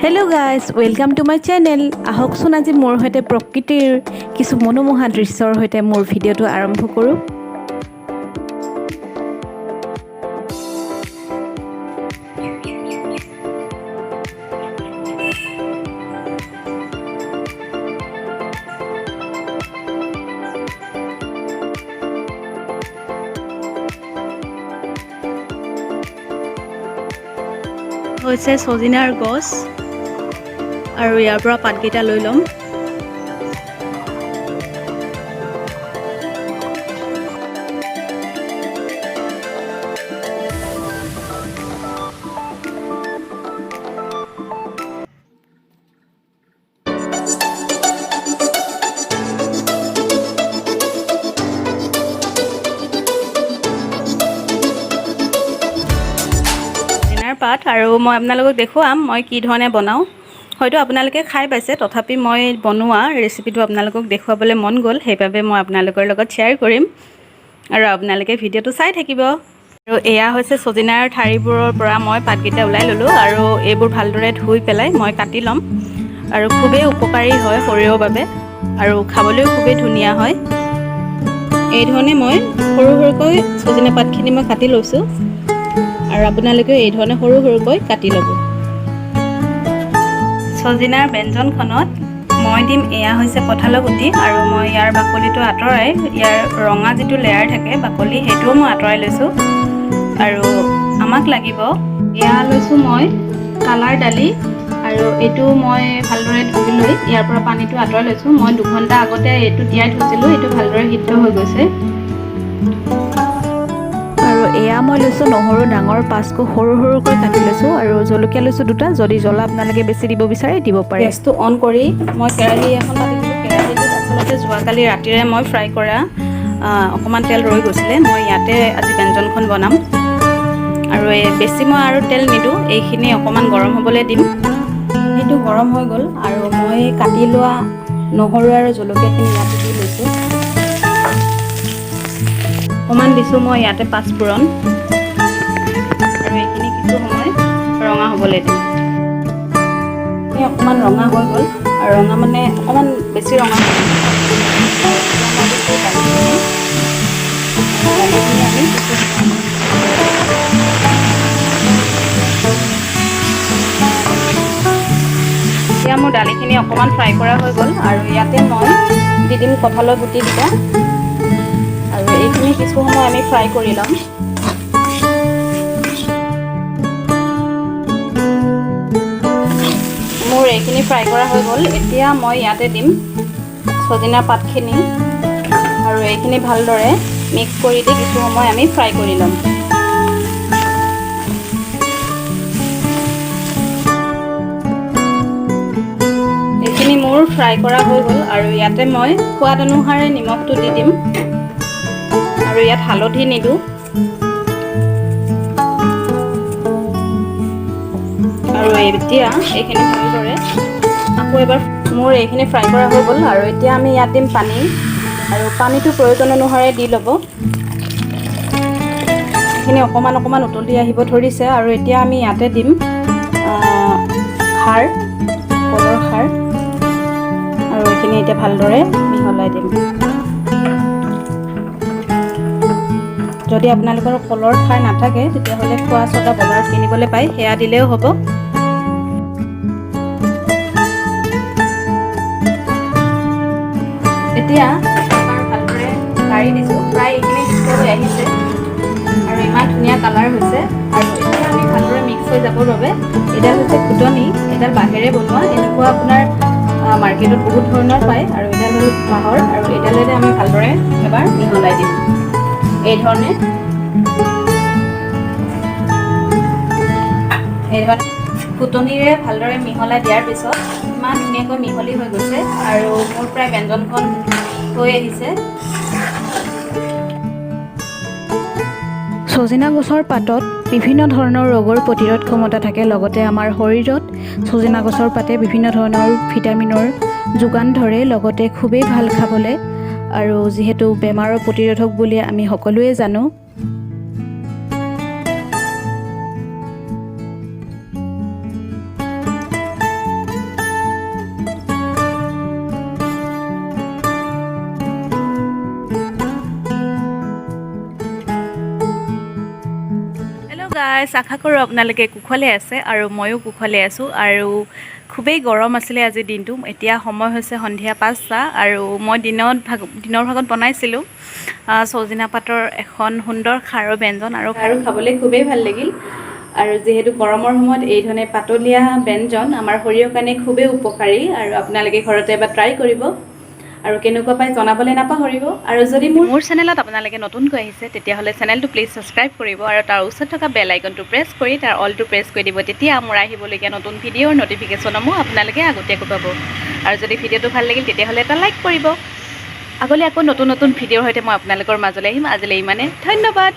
Hello' guys, welcome to my channel. আহকচোন আজি মোৰ সৈতে প্ৰকৃতিৰ কিছু মনোমোহা দৃশ্যৰ সৈতে মোৰ ভিডিঅ'টো আৰম্ভ কৰোঁ। হৈছে ছজিনাৰ গছ আৰু ইয়াৰ পৰা পাতকেইটা লৈ ল'ম। পাত আৰু মই আপোনালোকক দেখুৱাম মই কি ধৰণে বনাওঁ। হয়তো আপোনালোকে খাই পাইছে, তথাপি মই বনোৱা ৰেচিপিটো আপোনালোকক দেখুৱাবলৈ মন গ'ল, সেইবাবে মই আপোনালোকৰ লগত শ্বেয়াৰ কৰিম আৰু আপোনালোকে ভিডিঅ'টো চাই থাকিব। আৰু এয়া হৈছে ছজিনাৰ ঠাৰিবোৰৰ পৰা মই পাতকেইটা ওলাই ল'লোঁ আৰু এইবোৰ ভালদৰে ধুই পেলাই মই কাটি ল'ম। আৰু খুবেই উপকাৰী হয় শৰীৰৰ বাবে আৰু খাবলৈও খুবেই ধুনীয়া হয়। এই ধৰণে মই সৰু সৰুকৈ ছজিনা পাতখিনি মই কাটি লৈছোঁ আৰু আপোনালোকেও এই ধৰণে সৰু সৰুকৈ কাটি ল'ব। ছজিনাৰ ব্যঞ্জনখনত মই দিম এয়া হৈছে কঁঠালৰ গুটি আৰু মই ইয়াৰ বাকলিটো আঁতৰাই ইয়াৰ ৰঙা যিটো লেয়াৰ থাকে বাকলি সেইটোও মই আঁতৰাই লৈছোঁ। আৰু আমাক লাগিব এয়া লৈছোঁ মই কালাৰ দালি আৰু এইটো মই ভালদৰে ধুই লৈ ইয়াৰ পৰা পানীটো আঁতৰাই লৈছোঁ। মই 2 ঘণ্টা আগতে এইটো তিয়াই থৈছিলোঁ, এইটো ভালদৰে সিদ্ধ হৈ গৈছে। এয়া মই লৈছোঁ নহৰু ডাঙৰ 5 কোহ সৰু সৰুকৈ কাটি লৈছোঁ আৰু জলকীয়া লৈছোঁ 2টা। যদি জ্বলা আপোনালোকে বেছি দিব বিচাৰে দিব পাৰে। গেছটো অন কৰি মই কেৰাহী এখন পাতি দিলোঁ। কেৰাহীটোত আচলতে যোৱাকালি ৰাতিৰে মই ফ্ৰাই কৰা অকণমান তেল ৰৈ গৈছিলে। মই ইয়াতে আজি ব্যঞ্জনখন বনাম আৰু বেছি মই আৰু তেল নিদিওঁ, এইখিনি অকণমান গৰম হ'বলৈ দিম। সেইটো গৰম হৈ গ'ল আৰু মই কাটি লোৱা নহৰু আৰু জলকীয়াখিনি ইয়াতে দি লৈছোঁ। অকণমান দিছোঁ মই ইয়াতে 5 ফোৰণ আৰু এইখিনি কিছু সময় ৰঙা হ'বলৈ দিম। অকণমান ৰঙা হৈ গ'ল আৰু ৰঙা মানে অকণমান বেছি ৰঙা হৈ গ'ল। দালিখিনি আমি এতিয়া মোৰ দালিখিনি অকণমান ফ্ৰাই কৰা হৈ গ'ল আৰু ইয়াতে মই দি দিম কঁঠালৰ গুটিকেইটা আৰু এইখিনি কিছু সময় আমি ফ্ৰাই কৰি ল'ম। মোৰ এইখিনি ফ্ৰাই কৰা হৈ গ'ল। এতিয়া মই ইয়াতে দিম ছজিনা পাতখিনি আৰু এইখিনি ভালদৰে মিক্স কৰি দি কিছু সময় আমি ফ্ৰাই কৰি ল'ম। এইখিনি মোৰ ফ্ৰাই কৰা হৈ গ'ল আৰু ইয়াতে মই সোৱাদ অনুসাৰে নিমখটো দি দিম আৰু ইয়াত হালধি নিদিওঁ আৰু এতিয়া এইখিনি ভালদৰে আকৌ এবাৰ মোৰ এইখিনি ফ্ৰাই কৰা হৈ গ'ল আৰু এতিয়া আমি ইয়াত দিম পানী আৰু পানীটো প্ৰয়োজন অনুসাৰে দি ল'ব। এইখিনি অকণমান অকণমান উতলি আহিব ধৰিছে আৰু এতিয়া আমি ইয়াতে দিম খাৰ, কলৰ খাৰ আৰু এইখিনি এতিয়া ভালদৰে মিহলাই দিম। যদি আপোনালোকৰ কলৰ খাৰ নাথাকে তেতিয়াহ'লে খোৱা ছটা বজাৰত কিনিবলৈ পায়, সেয়া দিলেও হ'ব। এতিয়া ভালদৰে লাৰি দিছোঁ, প্ৰায় এইখিনি সিদ্ধ হৈ আহিছে আৰু ইমান ধুনীয়া কালাৰ হৈছে আৰু এতিয়া আমি ভালদৰে মিক্স হৈ যাবৰ বাবে এডাল হৈছে ফুটনি, এডাল বাঁহেৰে বনোৱা। এনেকুৱা আপোনাৰ মাৰ্কেটত বহুত ধৰণৰ পায় আৰু এডাল হ'ল বাঁহৰ আৰু এডালেৰে আমি ভালদৰে এবাৰ মিহলাই দিম। এই ধৰণে ফুটনিৰে ভালদৰে মিহলাই দিয়াৰ পিছত ইমান ধুনীয়াকৈ মিহলি হৈ গৈছে আৰু মোৰ প্ৰায় ব্যঞ্জনখন হৈ আহিছে। ছজিনা গছৰ পাতত বিভিন্ন ধৰণৰ ৰোগৰ প্ৰতিৰোধ ক্ষমতা থাকে, লগতে আমাৰ শৰীৰত ছজিনা গছৰ পাতে বিভিন্ন ধৰণৰ ভিটামিনৰ যোগান ধৰে, লগতে খুবেই ভাল খাবলৈ আৰু যিহেতু বেমাৰৰ প্ৰতিৰোধক বুলি আমি সকলোৱে জানো। গাইছ, আশা কৰোঁ আপোনালোকে কুশলে আছে আৰু ময়ো কুশলে আছোঁ। আৰু খুবেই গৰম আছিলে আজিৰ দিনটো। এতিয়া সময় হৈছে সন্ধিয়া 5টা আৰু মই দিনৰ ভাগত বনাইছিলোঁ ছজিনা পাতৰ এখন সুন্দৰ খাৰৰ ব্যঞ্জন আৰু খাবলৈ খুবেই ভাল লাগিল। আৰু যিহেতু গৰমৰ সময়ত এই ধৰণে পাতলীয়া ব্যঞ্জন আমাৰ শৰীৰৰ কাৰণে খুবেই উপকাৰী আৰু আপোনালোকে ঘৰতে এবাৰ ট্ৰাই কৰিব আৰু কেনেকুৱা পাই জনাবলৈ নাপাহৰিব। আৰু যদি মোৰ চেনেলত আপোনালোকে নতুনকৈ আহিছে তেতিয়াহ'লে চেনেলটো প্লিজ ছাবস্ক্ৰাইব কৰিব আৰু তাৰ ওচৰত থকা বেল আইকনটো প্ৰেছ কৰি তাৰ অলটো প্ৰেছ কৰি দিব। তেতিয়া মোৰ আহিবলগীয়া নতুন ভিডিঅ'ৰ ন'টিফিকেশ্যনসমূহ আপোনালোকে আগতীয়াকৈ পাব। আৰু যদি ভিডিঅ'টো ভাল লাগিল তেতিয়াহ'লে এটা লাইক কৰিব। আগলৈ আকৌ নতুন ভিডিঅ'ৰ সৈতে মই আপোনালোকৰ মাজলৈ আহিম। আজিলৈ ইমানে, ধন্যবাদ।